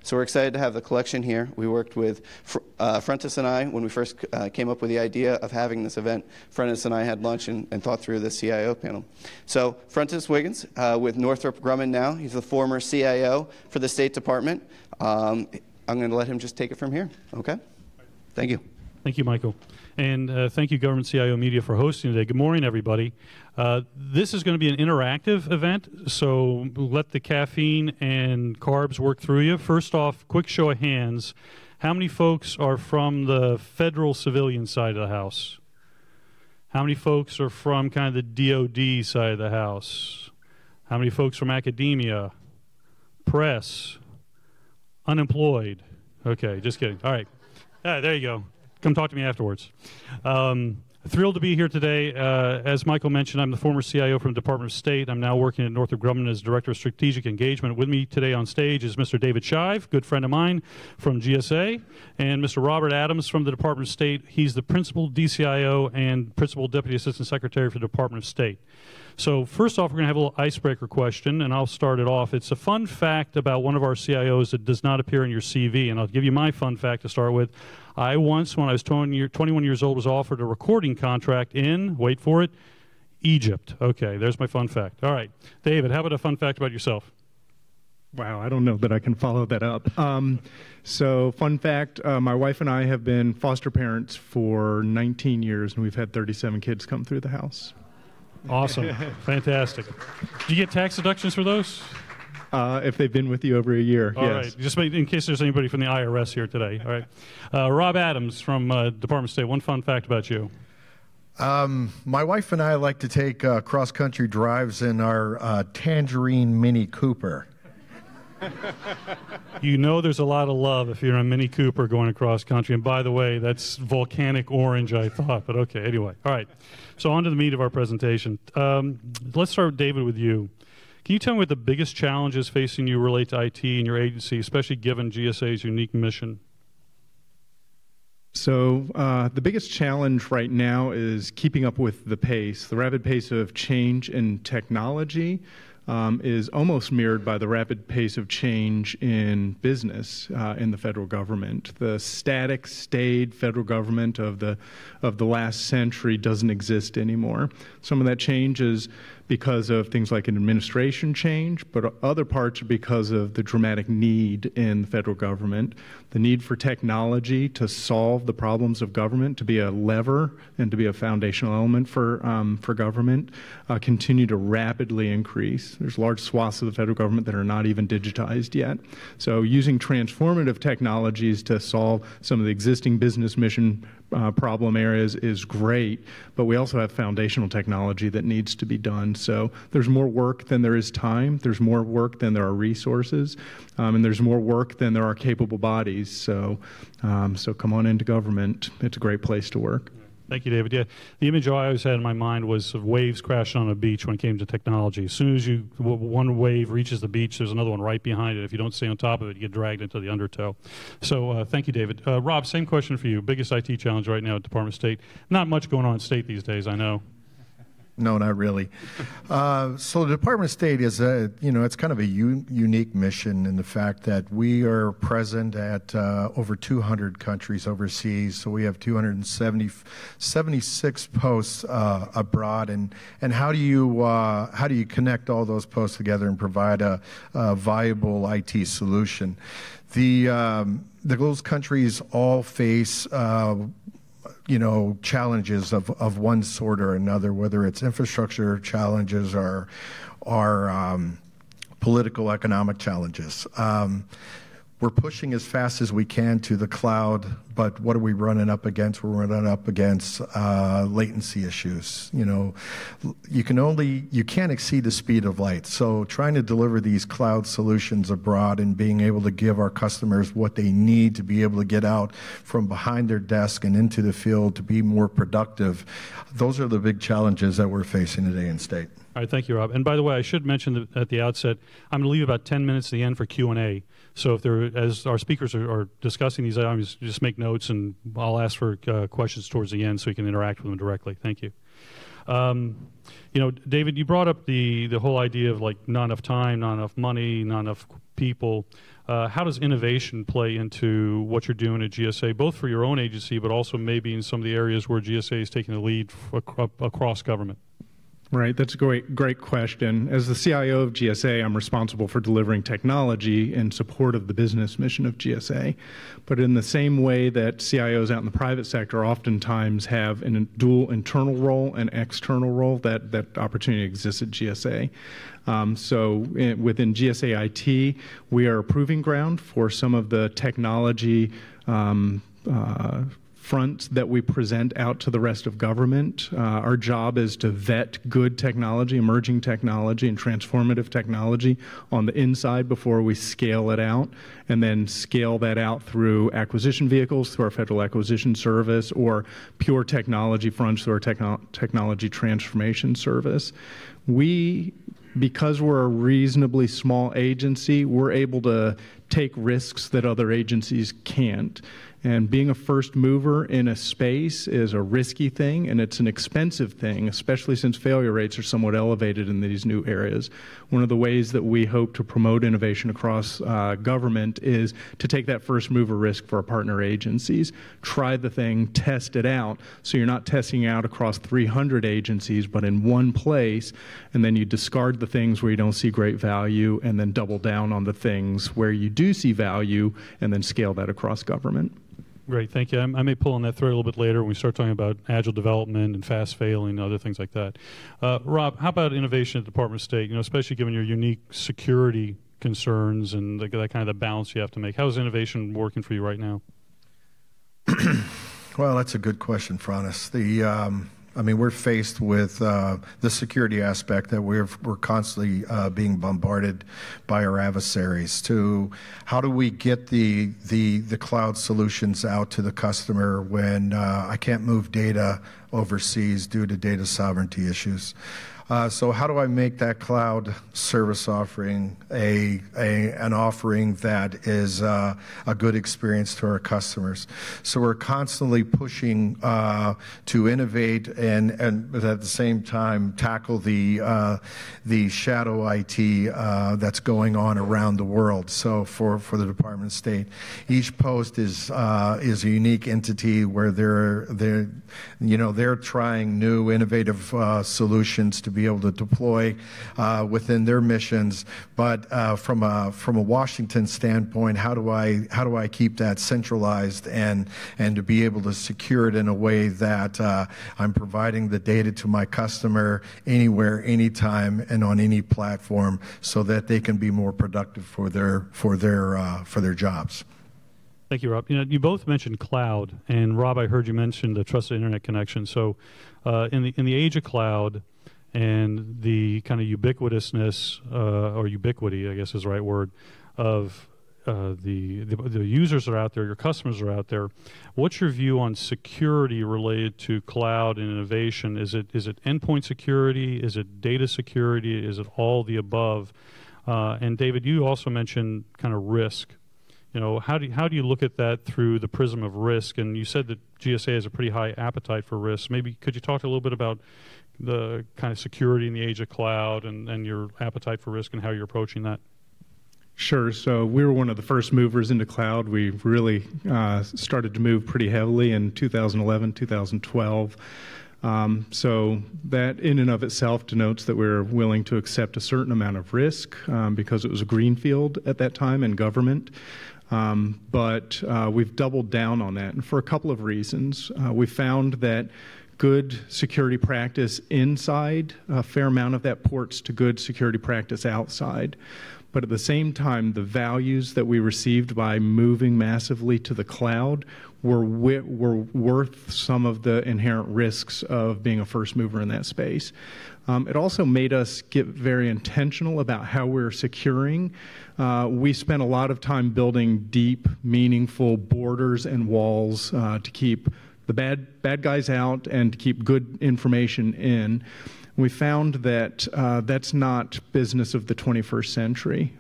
So we're excited to have the collection here. We worked with Frontis and I when we first came up with the idea of having this event. Frontis and I had lunch and thought through the CIO panel. So Frontis Wiggins with Northrop Grumman now. He's the former CIO for the State Department. I'm going to let him just take it from here. Okay? Thank you. Thank you, Michael. And thank you, Government CIO Media, for hosting today. Good morning, everybody. This is going to be an interactive event, so let the caffeine and carbs work through you. First off, quick show of hands. How many folks are from the federal civilian side of the house? How many folks are from kind of the DOD side of the house? How many folks from academia, press, unemployed? Okay, just kidding. All right. There you go. Come talk to me afterwards. Thrilled to be here today. As Michael mentioned, I'm the former CIO from the Department of State. I'm now working at Northrop Grumman as Director of Strategic Engagement. With me today on stage is Mr. David Shive, good friend of mine from GSA, and Mr. Robert Adams from the Department of State. He's the Principal DCIO and Principal Deputy Assistant Secretary for the Department of State. So first off, we're going to have a little icebreaker question, and I'll start it off. It's a fun fact about one of our CIOs that does not appear in your CV, and I'll give you my fun fact to start with. I once, when I was 21 years old, was offered a recording contract in, wait for it, Egypt. Okay, there's my fun fact. All right. David, how about a fun fact about yourself? Wow, I don't know that I can follow that up. So, fun fact, my wife and I have been foster parents for 19 years, and we've had 37 kids come through the house. Awesome. Fantastic. Do you get tax deductions for those? If they've been with you over a year, All yes. right. Just in case there's anybody from the IRS here today. All right. Rob Adams from Department of State, one fun fact about you. My wife and I like to take cross-country drives in our Tangerine Mini Cooper. You know there's a lot of love if you're in a Mini Cooper going across country. And by the way, that's volcanic orange, I thought. But okay, anyway. All right. So on to the meat of our presentation. Let's start, David, with you. Can you tell me what the biggest challenges facing you relate to IT and your agency, especially given GSA's unique mission? So the biggest challenge right now is keeping up with the pace. The rapid pace of change in technology is almost mirrored by the rapid pace of change in business in the federal government. The static, staid federal government of the last century doesn't exist anymore. Some of that change is because of things like an administration change, but other parts are because of the dramatic need in the federal government, the need for technology to solve the problems of government, to be a lever and to be a foundational element for government, continue to rapidly increase. There's large swaths of the federal government that are not even digitized yet. So using transformative technologies to solve some of the existing business mission problem areas is great, but we also have foundational technology that needs to be done. So there's more work than there is time, there's more work than there are resources, and there's more work than there are capable bodies. So, so come on into government. It's a great place to work. Thank you, David. Yeah, the image I always had in my mind was of waves crashing on a beach when it came to technology. As soon as one wave reaches the beach, there's another one right behind it. If you don't stay on top of it, you get dragged into the undertow. So thank you, David. Rob, same question for you. Biggest IT challenge right now at Department of State. Not much going on in state these days, I know. No, not really. So the Department of State is it's kind of a unique mission in the fact that we are present at over 200 countries overseas. So we have 276 posts abroad, and how do you connect all those posts together and provide a viable IT solution? Those countries all face challenges of one sort or another, whether it's infrastructure challenges or political, economic challenges. We're pushing as fast as we can to the cloud, but what are we running up against? We're running up against latency issues. You can't exceed the speed of light. So trying to deliver these cloud solutions abroad and being able to give our customers what they need to be able to get out from behind their desk and into the field to be more productive, those are the big challenges that we're facing today in state. All right, thank you, Rob. And by the way, I should mention at the outset, I'm going to leave about 10 minutes at the end for Q&A. So if as our speakers are discussing these items, just make notes, and I'll ask for questions towards the end so you can interact with them directly. Thank you. David, you brought up the whole idea of like not enough time, not enough money, not enough people. How does innovation play into what you're doing at GSA, both for your own agency, but also maybe in some of the areas where GSA is taking the lead across government? Right, that's a great question. As the CIO of GSA, I'm responsible for delivering technology in support of the business mission of GSA. But in the same way that CIOs out in the private sector oftentimes have a dual internal role and external role, that opportunity exists at GSA. Within GSA IT, we are a proving ground for some of the technology fronts that we present out to the rest of government. Our job is to vet good technology, emerging technology, and transformative technology on the inside before we scale it out, and then scale that out through acquisition vehicles, through our Federal Acquisition Service, or pure technology fronts through our Technology Transformation Service. Because we're a reasonably small agency, we're able to take risks that other agencies can't. And being a first mover in a space is a risky thing, and it's an expensive thing, especially since failure rates are somewhat elevated in these new areas. One of the ways that we hope to promote innovation across government is to take that first mover risk for our partner agencies, try the thing, test it out, so you're not testing out across 300 agencies, but in one place, and then you discard the things where you don't see great value, and then double down on the things where you do see value, and then scale that across government. Great, thank you. I may pull on that thread a little bit later when we start talking about agile development and fast failing and other things like that. Rob, how about innovation at the Department of State? Especially given your unique security concerns and that kind of the balance you have to make. How is innovation working for you right now? Well, that's a good question, Francis. We're faced with the security aspect that we're constantly being bombarded by our adversaries. To how do we get the cloud solutions out to the customer when I can't move data overseas due to data sovereignty issues? So how do I make that cloud service offering an offering that is a good experience to our customers? So we're constantly pushing to innovate and at the same time tackle the shadow IT that's going on around the world. So for the Department of State, each post is a unique entity where they're trying new innovative solutions to be able to deploy within their missions. But from a Washington standpoint, how do I keep that centralized and to be able to secure it in a way that I'm providing the data to my customer anywhere, anytime, and on any platform, so that they can be more productive for their jobs. Thank you, Rob. You both mentioned cloud, and Rob, I heard you mention the trusted internet connection. So, in the age of cloud and the kind of ubiquitousness or ubiquity, I guess is the right word, of the users are out there, your customers are out there. What's your view on security related to cloud and innovation? Is it endpoint security? Is it data security? Is it all the above? And David, you also mentioned kind of risk. How do you look at that through the prism of risk? And you said that GSA has a pretty high appetite for risk. Maybe could you talk a little bit about the kind of security in the age of cloud and your appetite for risk and how you're approaching that? Sure. So we were one of the first movers into cloud. We really started to move pretty heavily in 2011, 2012. So that in and of itself denotes that we're willing to accept a certain amount of risk because it was a greenfield at that time in government. But we've doubled down on that, and for a couple of reasons. We found that good security practice inside, a fair amount of that ports to good security practice outside. But at the same time, the values that we received by moving massively to the cloud were worth some of the inherent risks of being a first mover in that space. It also made us get very intentional about how we're securing. We spent a lot of time building deep, meaningful borders and walls to keep the bad guys out and to keep good information in. We found that that's not business of the 21st century.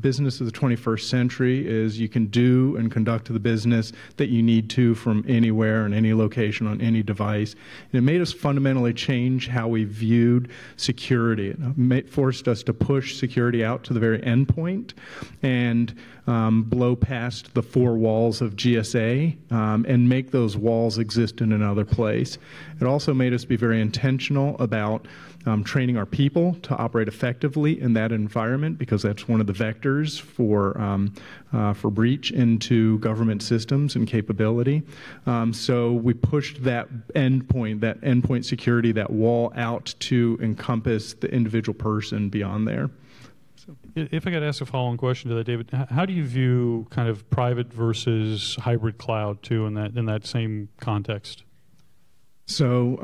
Business of the 21st century is you can do and conduct the business that you need to from anywhere and any location on any device. And it made us fundamentally change how we viewed security. It forced us to push security out to the very end point and blow past the four walls of GSA and make those walls exist in another place. It also made us be very intentional about training our people to operate effectively in that environment, because that's one of the vectors for breach into government systems and capability. So we pushed that endpoint security, that wall out to encompass the individual person beyond there. If I could ask a follow-on question to that, David, how do you view kind of private versus hybrid cloud too in that same context? So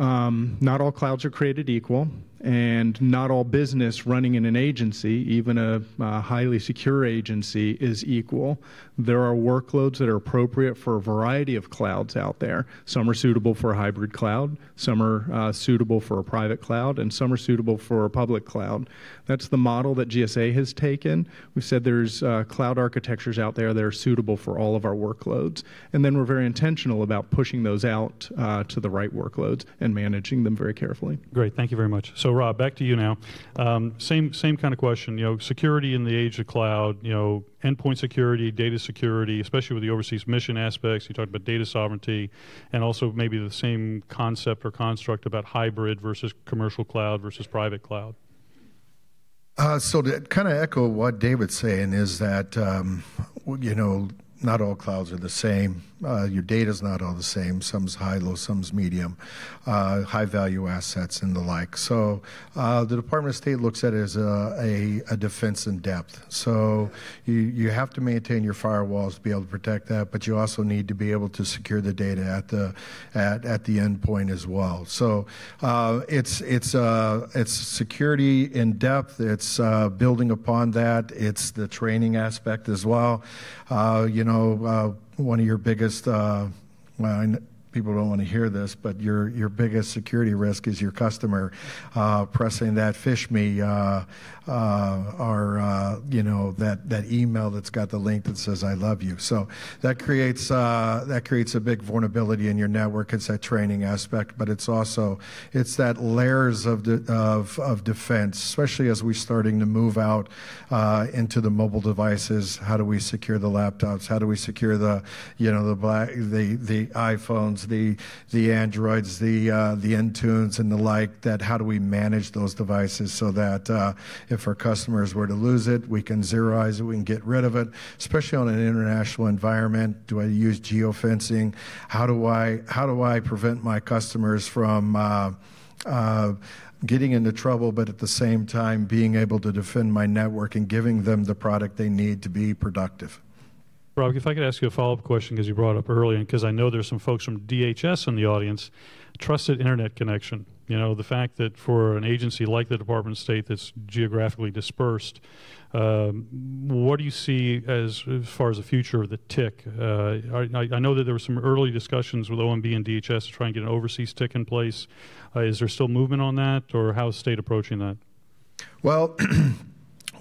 not all clouds are created equal, and not all business running in an agency, even a highly secure agency, is equal. There are workloads that are appropriate for a variety of clouds out there. Some are suitable for a hybrid cloud, some are suitable for a private cloud, and some are suitable for a public cloud. That's the model that GSA has taken. We've said there's cloud architectures out there that are suitable for all of our workloads. And then we're very intentional about pushing those out to the right workloads and managing them very carefully. Great, thank you very much. So Rob, back to you now. Same kind of question. You know, security in the age of cloud. You know, endpoint security, data security, especially with the overseas mission aspects. You talked about data sovereignty, and also maybe the same concept or construct about hybrid versus commercial cloud versus private cloud. So to kind of echo what David's saying is that you know, not all clouds are the same. Your data's not all the same. Some's high, low, some's medium, high value assets and the like. So the Department of State looks at it as a defense in depth. So you have to maintain your firewalls to be able to protect that, but you also need to be able to secure the data at the endpoint as well. So it's security in depth. It's building upon that. It's the training aspect as well. You know, one of your biggest, people don't want to hear this, but your biggest security risk is your customer pressing that fish me or you know, that email that's got the link that says I love you. So that creates a big vulnerability in your network. It's that training aspect, but it's that layers of defense, especially as we're starting to move out into the mobile devices. How do we secure the laptops? How do we secure the iPhones, the Androids, the Intunes and the like? That how do we manage those devices so that if our customers were to lose it, we can zeroize it, we can get rid of it, especially on an international environment. Do I use geofencing? How do I prevent my customers from getting into trouble, but at the same time being able to defend my network and giving them the product they need to be productive? Rob, if I could ask you a follow-up question, because you brought it up earlier, and because I know there's some folks from DHS in the audience, trusted internet connection. You know, the fact that for an agency like the Department of State that's geographically dispersed, what do you see as far as the future of the TIC? I know that there were some early discussions with OMB and DHS to try and get an overseas TIC in place. Is there still movement on that, or how is the state approaching that? Well,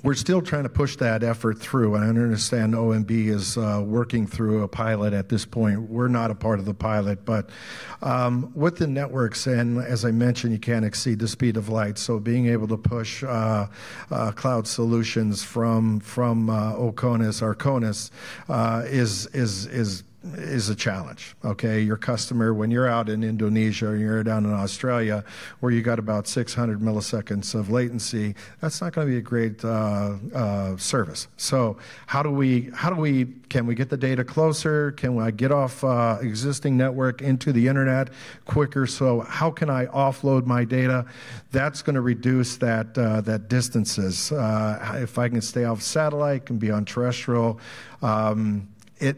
we're still trying to push that effort through, and I understand OMB is working through a pilot at this point. We're not a part of the pilot, but with the networks, and as I mentioned, you can't exceed the speed of light, so being able to push cloud solutions from Arconis is a challenge. Okay, your customer, when you're out in Indonesia or you're down in Australia where you got about 600 milliseconds of latency, that's not going to be a great service. So can we get the data closer? Can I get off existing network into the internet quicker? So how can I offload my data? That's going to reduce that distances. If I can stay off satellite, can be on terrestrial.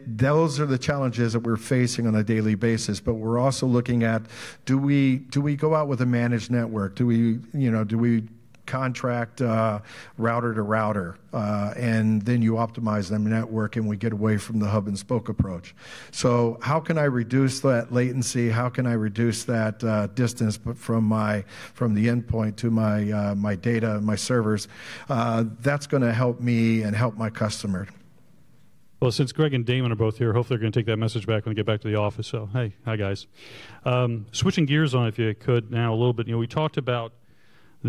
Those are the challenges that we're facing on a daily basis, but we're also looking at, do we go out with a managed network? Do we contract router to router, and then you optimize the network and we get away from the hub and spoke approach? So how can I reduce that latency? How can I reduce that distance from the endpoint to my data, my servers? That's going to help me and help my customer. Well, since Greg and Damon are both here, hopefully they're going to take that message back when they get back to the office. So, hi guys. Switching gears on, if you could, now a little bit. You know, we talked about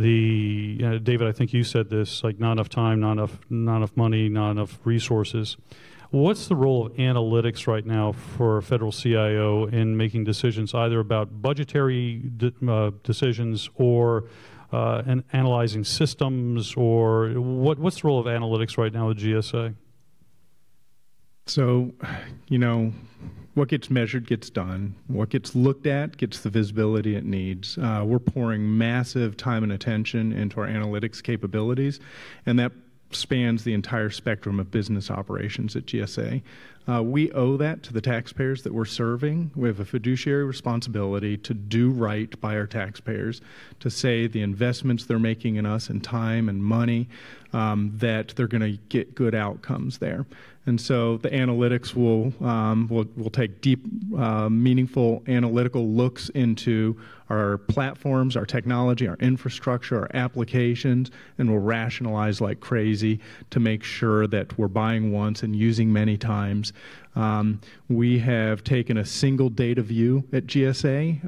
David, I think you said this, like not enough time, not enough money, not enough resources. What's the role of analytics right now for a federal CIO in making decisions either about budgetary decisions or analyzing systems, or what's the role of analytics right now at GSA? So, what gets measured gets done. What gets looked at gets the visibility it needs. We're pouring massive time and attention into our analytics capabilities, and that spans the entire spectrum of business operations at GSA. We owe that to the taxpayers that we're serving. We have a fiduciary responsibility to do right by our taxpayers, to say the investments they're making in us in time and money, that they're going to get good outcomes there. And so the analytics will take deep, meaningful analytical looks into our platforms, our technology, our infrastructure, our applications, and we'll rationalize like crazy to make sure that we're buying once and using many times. We have taken a single data view at GSA.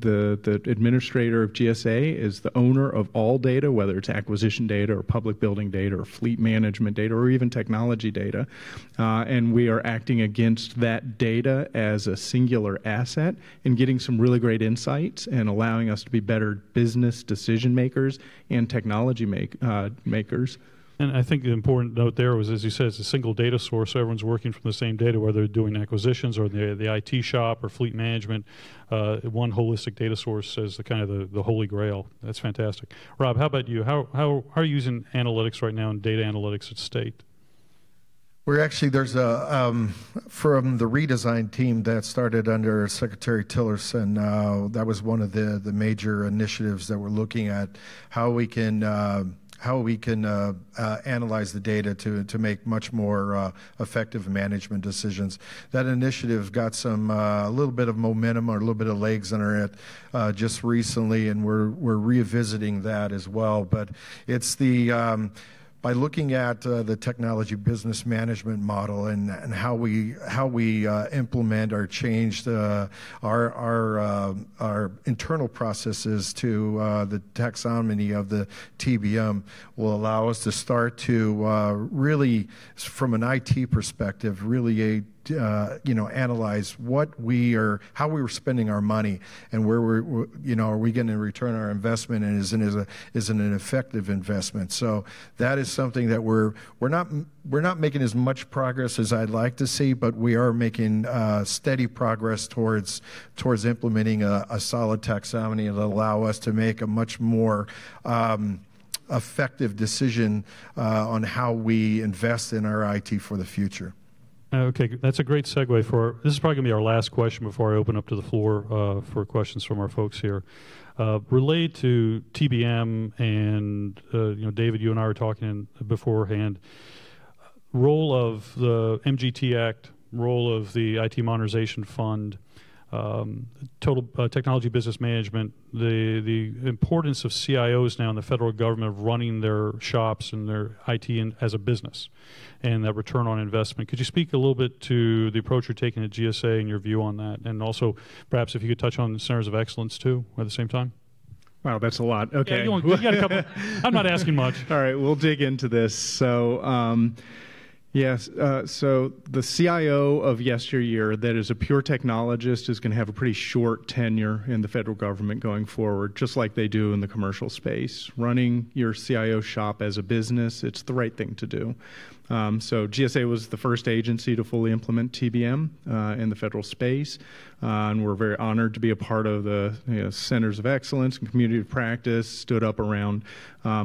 The administrator of GSA is the owner of all data, whether it's acquisition data or public building data or fleet management data or even technology data. And we are acting against that data as a singular asset and getting some really great insights and allowing us to be better business decision makers and technology makers. And I think the important note there was, as you said, it's a single data source, so everyone's working from the same data, whether they're doing acquisitions or the IT shop or fleet management. One holistic data source is the holy grail. That's fantastic. Rob, how about you? How are you using analytics right now in data analytics at state? We're actually, there's from the redesign team that started under Secretary Tillerson, that was one of the major initiatives that we're looking at, how we can analyze the data to make much more effective management decisions. That initiative got some a little bit of momentum or a little bit of legs under it just recently, and we're revisiting that as well. But it's the by looking at the technology business management model and how we implement or change our internal processes to the taxonomy of the TBM will allow us to start to really, from an IT perspective, really analyze how we were spending our money and where are we going to return our investment, and is it an effective investment? So that is something that we're not making as much progress as I'd like to see, but we are making steady progress towards implementing a solid taxonomy that allow us to make a much more effective decision on how we invest in our IT for the future. Okay, that's a great segue this is probably going to be our last question before I open up to the floor for questions from our folks here. Related to TBM and, David, you and I were talking beforehand, role of the MGT Act, role of the IT Modernization Fund, total technology business management, the importance of CIOs now in the federal government of running their shops and their IT as a business, and that return on investment. Could you speak a little bit to the approach you're taking at GSA and your view on that? And also, perhaps if you could touch on the centers of excellence, too, at the same time? Wow, that's a lot. Okay. Yeah, you got a couple. I'm not asking much. All right, we'll dig into this. So, yes, so the CIO of yesteryear that is a pure technologist is going to have a pretty short tenure in the federal government going forward, just like they do in the commercial space. Running your CIO shop as a business, it's the right thing to do. So GSA was the first agency to fully implement TBM in the federal space, and we're very honored to be a part of the centers of excellence and community of practice, stood up around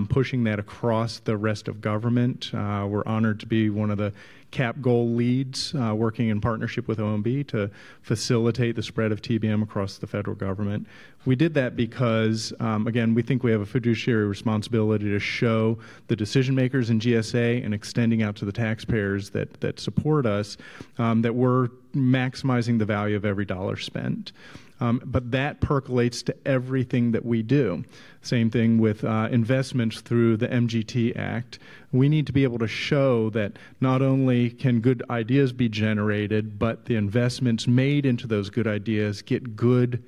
pushing that across the rest of government. We're honored to be one of the CAP goal leads, working in partnership with OMB to facilitate the spread of TBM across the federal government. We did that because, again, we think we have a fiduciary responsibility to show the decision makers in GSA and extending out to the taxpayers that support us that we're maximizing the value of every dollar spent. But that percolates to everything that we do. Same thing with investments through the MGT Act. We need to be able to show that not only can good ideas be generated, but the investments made into those good ideas get good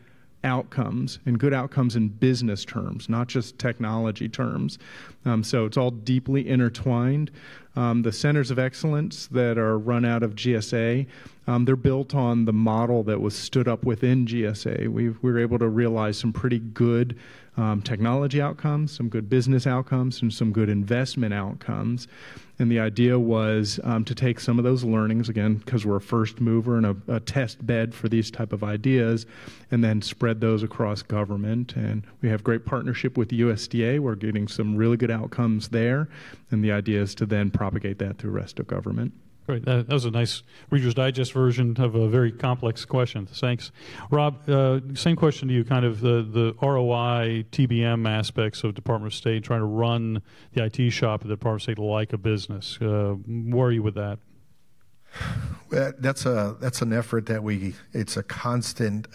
outcomes, and good outcomes in business terms, not just technology terms. So it's all deeply intertwined. The centers of excellence that are run out of GSA, they're built on the model that was stood up within GSA. We were able to realize some pretty good technology outcomes, some good business outcomes, and some good investment outcomes. And the idea was to take some of those learnings, again, because we're a first mover and a test bed for these type of ideas, and then spread those across government. And we have great partnership with the USDA. We're getting some really good outcomes there. And the idea is to then propagate that through the rest of government. Great. That was a nice Reader's Digest version of a very complex question. Thanks. Rob, same question to you, kind of the ROI, TBM aspects of Department of State, trying to run the IT shop at the Department of State like a business. Where are you with that? Well, that's an effort that it's a constant,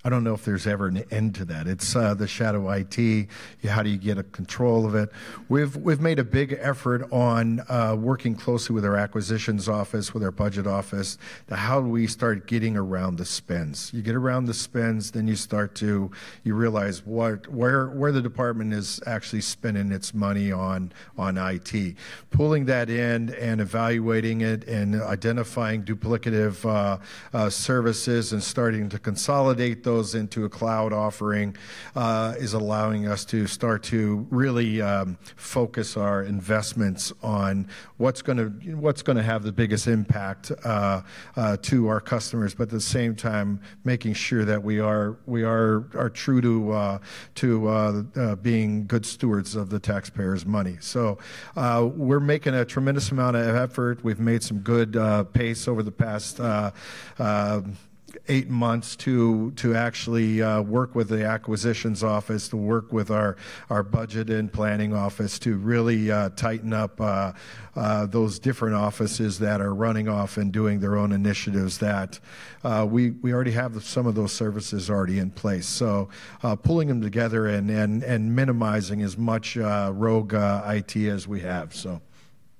I don't know if there's ever an end to that. It's the shadow IT. How do you get a control of it? We've made a big effort on working closely with our acquisitions office, with our budget office. How do we start getting around the spends? You get around the spends, then you realize where the department is actually spending its money on IT. Pulling that in and evaluating it and identifying duplicative services and starting to consolidate those into a cloud offering is allowing us to start to really focus our investments on what's going to have the biggest impact to our customers, but at the same time making sure that we are true to being good stewards of the taxpayers' money. So we're making a tremendous amount of effort. We've made some good pace over the past 8 months to actually work with the acquisitions office, to work with our budget and planning office to really tighten up those different offices that are running off and doing their own initiatives that we already have some of those services already in place. So pulling them together and minimizing as much rogue IT as we have. So.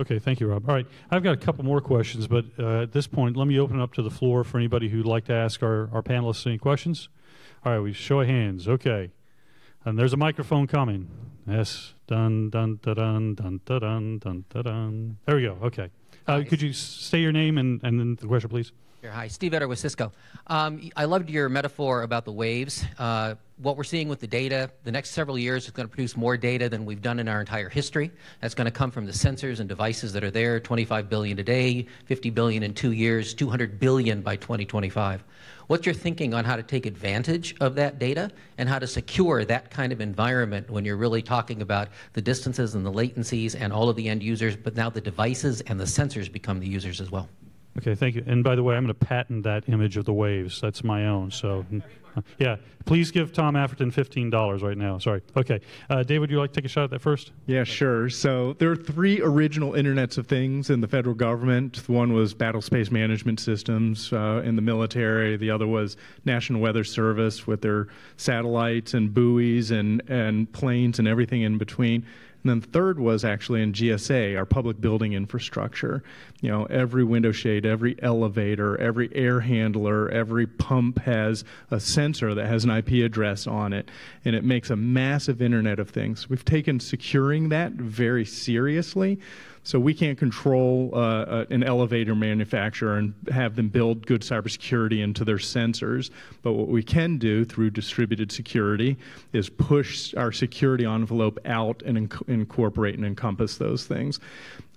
Okay, thank you, Rob. All right, I've got a couple more questions, but at this point, let me open it up to the floor for anybody who'd like to ask our panelists any questions. All right, we show of hands. Okay, and there's a microphone coming. Yes, dun dun dun dun dun dun dun dun dun. There we go. Okay, could you say your name and then the question, please? Sure. Hi, Steve Etter with Cisco. I loved your metaphor about the waves. What we're seeing with the data, the next several years is going to produce more data than we've done in our entire history. That's going to come from the sensors and devices that are there, 25 billion today, 50 billion in 2 years, 200 billion by 2025. What's your thinking on how to take advantage of that data and how to secure that kind of environment when you're really talking about the distances and the latencies and all of the end users, but now the devices and the sensors become the users as well? Okay, thank you. And by the way, I'm going to patent that image of the waves. That's my own. So, yeah, please give Tom Afferton $15 right now. Sorry. Okay. David, would you like to take a shot at that first? Yeah, sure. So there are 3 original Internets of Things in the federal government. One was Battle Space Management Systems in the military. The other was National Weather Service with their satellites and buoys and planes and everything in between. And then the third was actually in GSA, our public building infrastructure. You know, every window shade, every elevator, every air handler, every pump has a sensor that has an IP address on it, and it makes a massive Internet of Things. We've taken securing that very seriously. So we can't control an elevator manufacturer and have them build good cybersecurity into their sensors. But what we can do through distributed security is push our security envelope out and incorporate and encompass those things.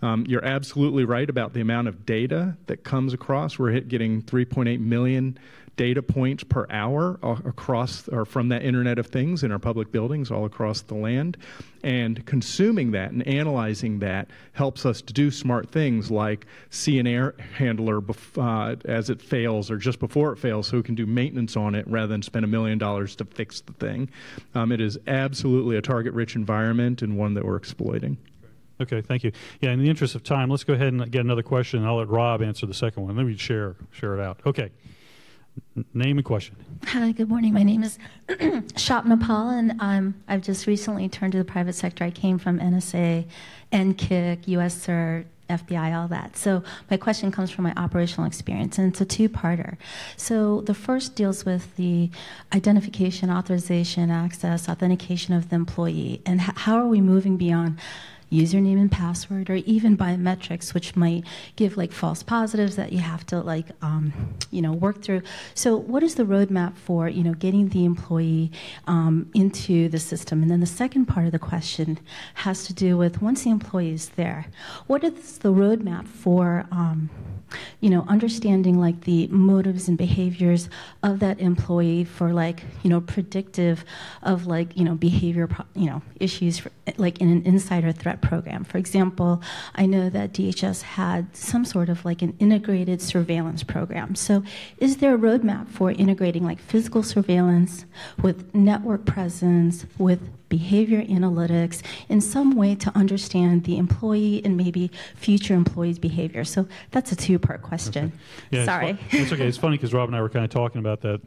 You're absolutely right about the amount of data that comes across. We're getting 3.8 million data points per hour across or from that Internet of Things in our public buildings all across the land. And consuming that and analyzing that helps us to do smart things like see an air handler as it fails or just before it fails so we can do maintenance on it rather than spend $1 million to fix the thing. It is absolutely a target-rich environment and one that we're exploiting. Okay, thank you. Yeah, in the interest of time, let's go ahead and get another question, and I'll let Rob answer the second one. Let me share it out. Okay. Name and question. Hi, good morning. My name is Shopna Paul, and I've just recently turned to the private sector. I came from NSA, NKIC, US CERT, FBI, all that. So my question comes from my operational experience, and it's a two-parter. So the first deals with the identification, authorization, access, authentication of the employee, and how are we moving beyond username and password, or even biometrics, which might give like false positives that you have to like, work through. So what is the roadmap for, getting the employee into the system? And then the second part of the question has to do with once the employee is there, what is the roadmap for, understanding like the motives and behaviors of that employee for like, predictive of like, behavior, issues for, like in an insider threat program. For example, I know that DHS had some sort of like an integrated surveillance program. So is there a roadmap for integrating like physical surveillance with network presence, with behavior analytics in some way to understand the employee and maybe future employees' behavior? So that's a two-part question. Okay. Yeah, sorry. It's okay. It's funny because Rob and I were kind of talking about that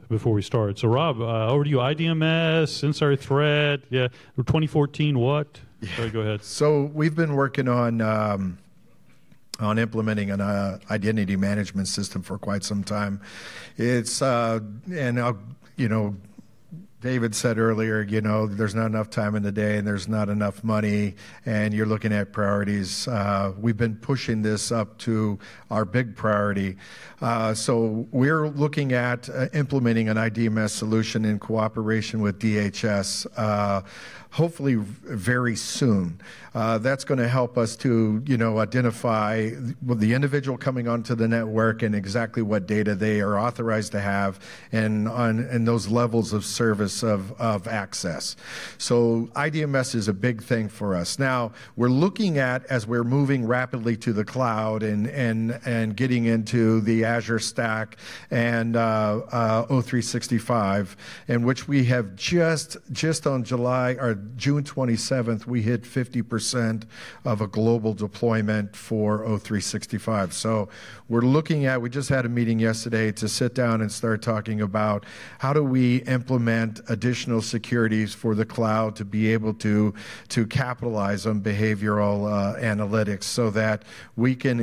before we started. So Rob, over to you. IDMS, insider threat. Yeah, 2014. What? Yeah. Sorry, go ahead. So we've been working on implementing an identity management system for quite some time. It's David said earlier, there's not enough time in the day and there's not enough money, and you're looking at priorities. We've been pushing this up to our big priority. So we're looking at implementing an IDMS solution in cooperation with DHS, hopefully very soon. That's going to help us to, identify the individual coming onto the network and exactly what data they are authorized to have and those levels of service of access. So IDMS is a big thing for us. Now, we're looking at, as we're moving rapidly to the cloud and getting into the Azure stack and O365, in which we have just on June 27th, we hit 50% of a global deployment for O365. So we just had a meeting yesterday to sit down and start talking about how do we implement additional securities for the cloud to be able to capitalize on behavioral analytics so that we can,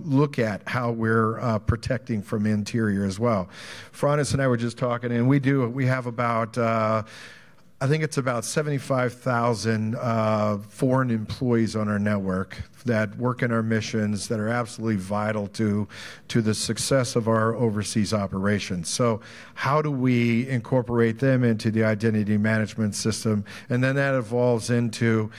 look at how we're protecting from interior as well. Francis and I were just talking, and we have about I think it's about 75,000 foreign employees on our network that work in our missions that are absolutely vital to the success of our overseas operations. So how do we incorporate them into the identity management system? And then that evolves into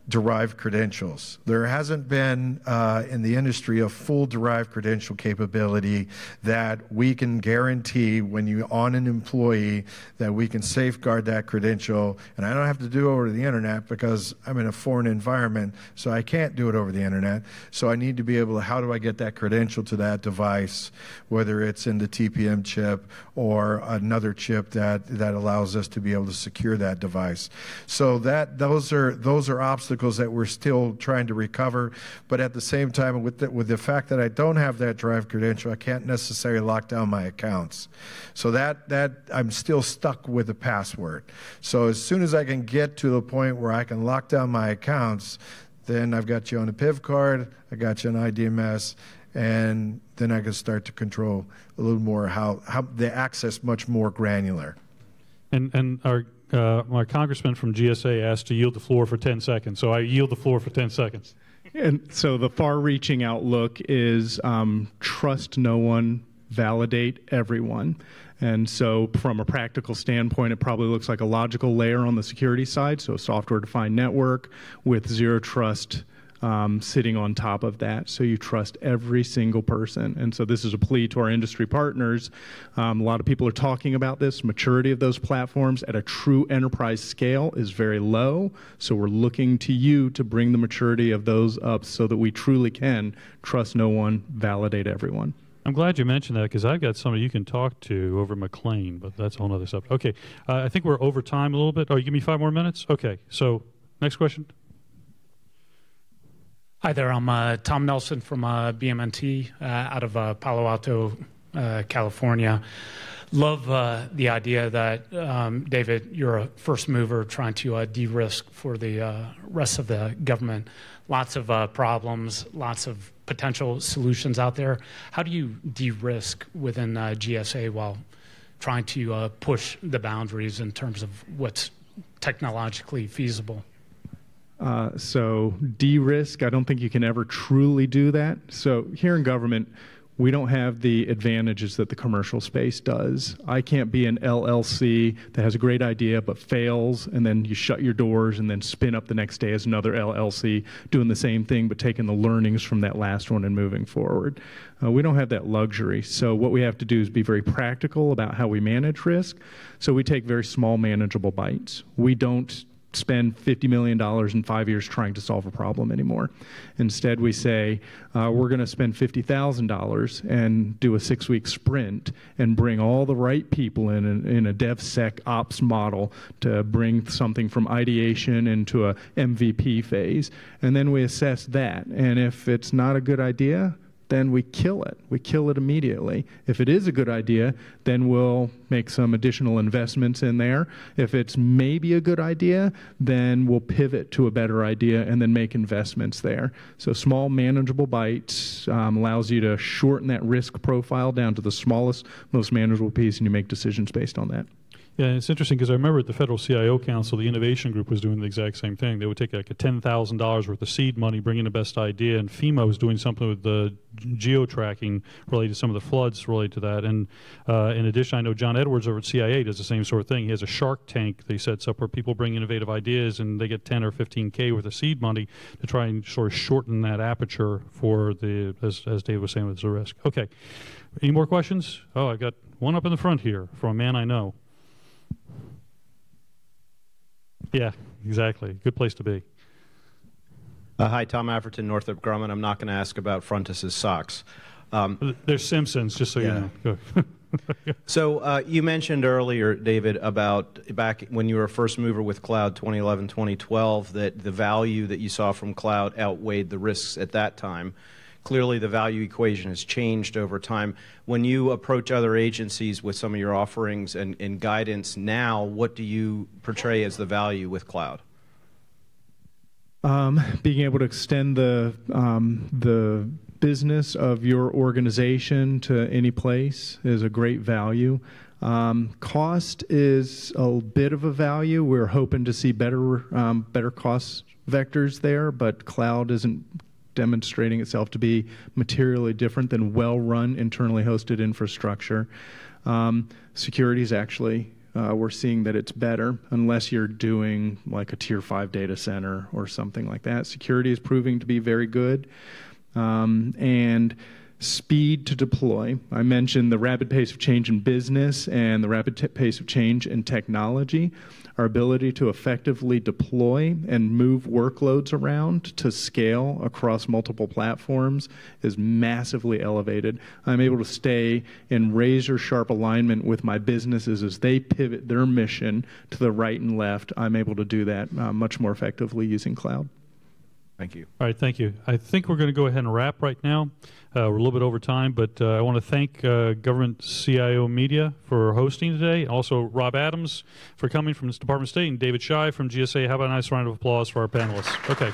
derived credentials. There hasn't been in the industry a full derived credential capability that we can guarantee when you're on an employee that we can safeguard that credential. And I don't have to do it over the internet because I'm in a foreign environment, so I can't do it over the internet. So I need to be able to, how do I get that credential to that device, whether it's in the TPM chip or another chip that allows us to be able to secure that device. So those are obstacles that we're still trying to recover, but at the same time, with the fact that I don't have that derived credential, I can't necessarily lock down my accounts. So that I'm still stuck with the password. So as soon as I can get to the point where I can lock down my accounts, then I've got you on a PIV card, I got you on IDMS, and then I can start to control a little more how the access much more granular. And my congressman from GSA asked to yield the floor for 10 seconds, so I yield the floor for 10 seconds. And so the far-reaching outlook is trust no one, validate everyone. And so from a practical standpoint, it probably looks like a logical layer on the security side, so a software-defined network with zero trust sitting on top of that, so you trust every single person. And so this is a plea to our industry partners. A lot of people are talking about this. Maturity of those platforms at a true enterprise scale is very low, so we're looking to you to bring the maturity of those up so that we truly can trust no one, validate everyone. I'm glad you mentioned that because I've got somebody you can talk to over McLean, but that's a whole other subject. Okay, I think we're over time a little bit. Oh, you give me 5 more minutes? Okay, so next question. Hi there, I'm Tom Nelson from BMNT out of Palo Alto, California. Love the idea that, David, you're a first mover trying to de-risk for the rest of the government. Lots of problems, lots of potential solutions out there. How do you de-risk within GSA while trying to push the boundaries in terms of what's technologically feasible? So de-risk, I don't think you can ever truly do that. So here in government, we don't have the advantages that the commercial space does. I can't be an LLC that has a great idea but fails, and then you shut your doors and then spin up the next day as another LLC doing the same thing but taking the learnings from that last one and moving forward. We don't have that luxury. So what we have to do is be very practical about how we manage risk. So we take very small manageable bites. We don't spend $50 million in 5 years trying to solve a problem anymore. Instead, we say, we're going to spend $50,000 and do a 6-week sprint and bring all the right people in a DevSecOps model to bring something from ideation into a MVP phase. And then we assess that. And if it's not a good idea, then we kill it. We kill it immediately. If it is a good idea, then we'll make some additional investments in there. If it's maybe a good idea, then we'll pivot to a better idea and then make investments there. So small, manageable bites allows you to shorten that risk profile down to the smallest, most manageable piece, and you make decisions based on that. Yeah, it's interesting because I remember at the Federal CIO Council, the innovation group was doing the exact same thing. They would take like a $10,000 worth of seed money, bring in the best idea, and FEMA was doing something with the geo-tracking related to some of the floods related to that. And in addition, I know John Edwards over at CIA does the same sort of thing. He has a Shark Tank that he sets up where people bring innovative ideas and they get 10 or 15K worth of seed money to try and sort of shorten that aperture for the, as Dave was saying, with the risk. Okay, any more questions? Oh, I've got one up in the front here from a man I know. Yeah, exactly. Good place to be. Hi, Tom Afferton, Northrop Grumman. I'm not going to ask about Frontis's socks. They're Simpsons, just so you know. Go. So you mentioned earlier, David, about back when you were a first mover with cloud 2011, 2012, that the value that you saw from cloud outweighed the risks at that time. Clearly, the value equation has changed over time. When you approach other agencies with some of your offerings and guidance now, what do you portray as the value with cloud? Being able to extend the business of your organization to any place is a great value. Cost is a bit of a value. We're hoping to see better cost vectors there, but cloud isn't demonstrating itself to be materially different than well-run, internally hosted infrastructure. Security is actually, we're seeing that it's better unless you're doing like a Tier 5 data center or something like that. Security is proving to be very good. And speed to deploy. I mentioned the rapid pace of change in business and the rapid pace of change in technology. Our ability to effectively deploy and move workloads around to scale across multiple platforms is massively elevated. I'm able to stay in razor-sharp alignment with my businesses as they pivot their mission to the right and left. I'm able to do that much more effectively using cloud. Thank you. All right, thank you. I think we're going to go ahead and wrap right now. We're a little bit over time, but I want to thank Government CIO Media for hosting today. Also, Rob Adams for coming from the Department of State, and David Shai from GSA. How about a nice round of applause for our panelists? Okay.